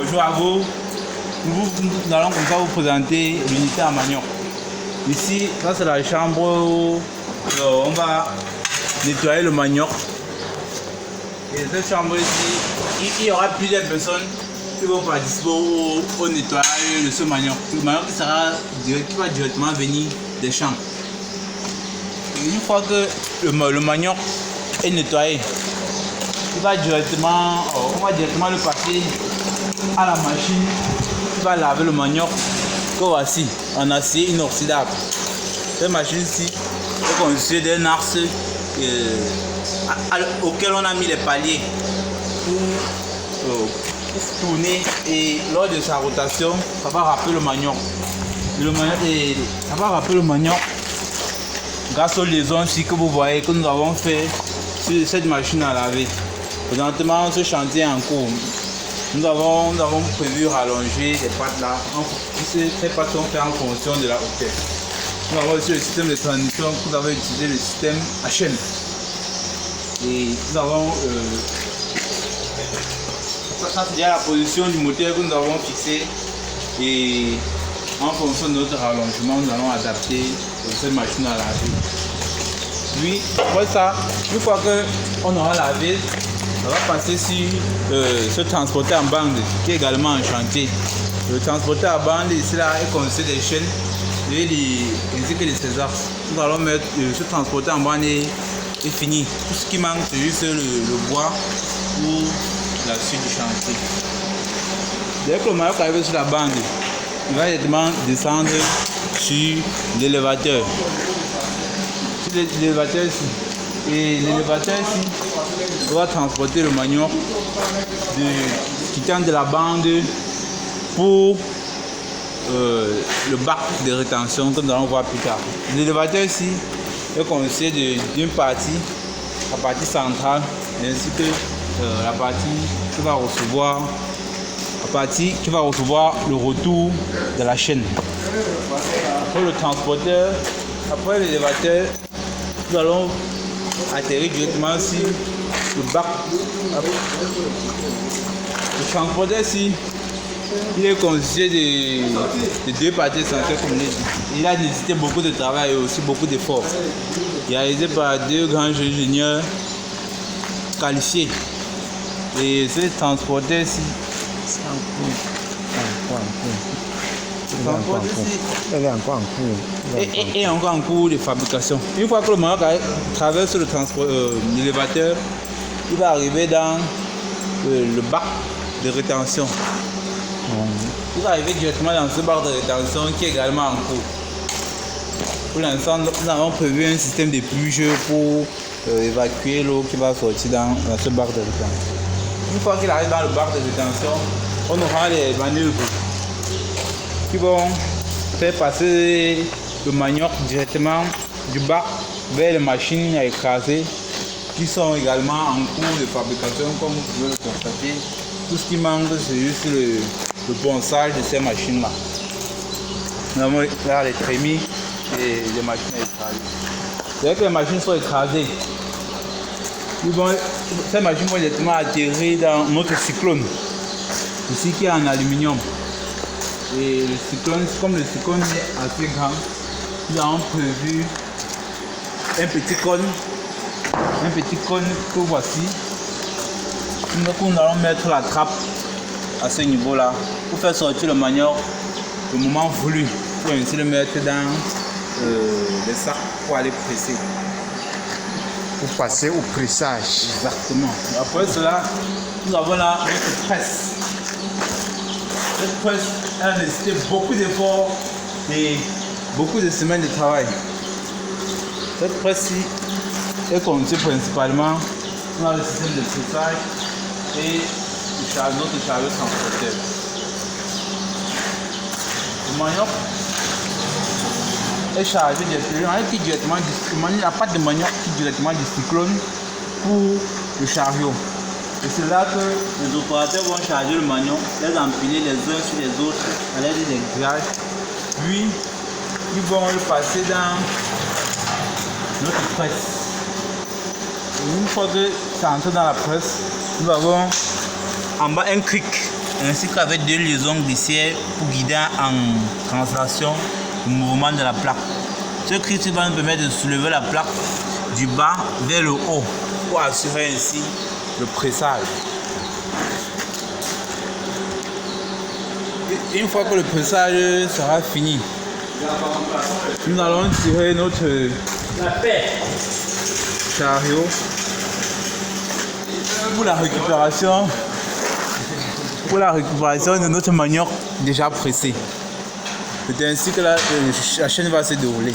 Bonjour à vous. Nous allons comme ça vous présenter l'unité à manioc. Ici, ça c'est la chambre où on va nettoyer le manioc. Et cette chambre ici, il y aura plusieurs personnes qui vont participer au nettoyage de ce manioc. Le manioc qui va directement venir des champs. Et une fois que le manioc est nettoyé, on va directement le passer à la machine qui va laver le manioc que voici en acier inoxydable. Cette machine-ci est constituée d'un axe auquel on a mis les paliers pour tourner, et lors de sa rotation, ça va râper le manioc. Ça va râper le manioc grâce aux liaisons ici que vous voyez que nous avons fait sur cette machine à laver. Présentement, ce chantier est en cours. Nous avons prévu rallonger les pattes là. Ces pattes sont faites en fonction de la hauteur. Nous avons aussi le système de transmission. Nous avons utilisé le système à chaîne. Et nous avons ça c'est déjà la position du moteur que nous avons fixé. Et en fonction de notre rallongement, nous allons adapter cette machine à laver. Puis, après ça, une fois qu'on aura lavé, on va passer sur ce transporteur en bande qui est également en chantier. Le transporteur à bande ici là est constitué des chaînes ainsi que des césars. Nous allons mettre ce transporteur en bande est fini. Tout ce qui manque c'est juste le bois pour la suite du chantier. Dès que le manioc arrive sur la bande, il va directement descendre sur l'élévateur. Sur l'élévateur ici. Et l'élévateur ici va transporter le manioc quittant de la bande pour le bac de rétention que nous allons voir plus tard. L'élévateur ici est constitué d'une partie, la partie centrale, ainsi que la partie qui va recevoir le retour de la chaîne. Après le transporteur, après l'élévateur, nous allons atterrir directement sur le bac. Le transporteur ici, il est constitué de deux parties essentielles comme il a nécessité beaucoup de travail et aussi beaucoup d'efforts. Il est réalisé par deux grands ingénieurs qualifiés. Et ce transporteur ici, est encore en cours de fabrication. Une fois que le manioc traverse l'élévateur, il va arriver dans le bac de rétention. Il va arriver directement dans ce bac de rétention qui est également en cours. Pour l'instant, nous avons prévu un système de pluge pour évacuer l'eau qui va sortir dans ce bac de rétention. Une fois qu'il arrive dans le bac de rétention, on aura les manœuvres qui vont faire passer le manioc directement du bac vers les machines à écraser qui sont également en cours de fabrication, comme vous pouvez le constater. Tout ce qui manque, c'est juste le ponçage de ces machines-là. Nous avons là les trémies et les machines à écraser. Dès que les machines sont écrasées, ces machines vont directement atterrir dans notre cyclone, ici qui est en aluminium. Et le cyclone, comme le cyclone est assez grand, nous avons prévu un petit cône que voici. Nous allons mettre la trappe à ce niveau-là pour faire sortir le manioc au moment voulu, pour ainsi le mettre dans les sacs pour aller presser. Pour passer au pressage. Exactement. Après cela, nous avons là notre presse. Cette presse a nécessité beaucoup d'efforts et beaucoup de semaines de travail. Cette presse-ci est conçue principalement dans le système de pressage et notre chariot transporteur. Le manioc est chargé directement la pâte de manioc qui directement du cyclone pour le chariot. Et c'est là que les opérateurs vont charger le manioc, les empiler les uns sur les autres à l'aide des grillages. Puis ils vont le passer dans notre presse. Et une fois que ça entre dans la presse, nous avons en bas un cric ainsi qu'avec 2 liaisons glissières pour guider en translation le mouvement de la plaque. Ce critique va nous permettre de soulever la plaque du bas vers le haut pour assurer ainsi le pressage. Une fois que le pressage sera fini, nous allons tirer notre chariot pour la récupération de notre manioc déjà pressé. C'est ainsi que la chaîne va se dérouler.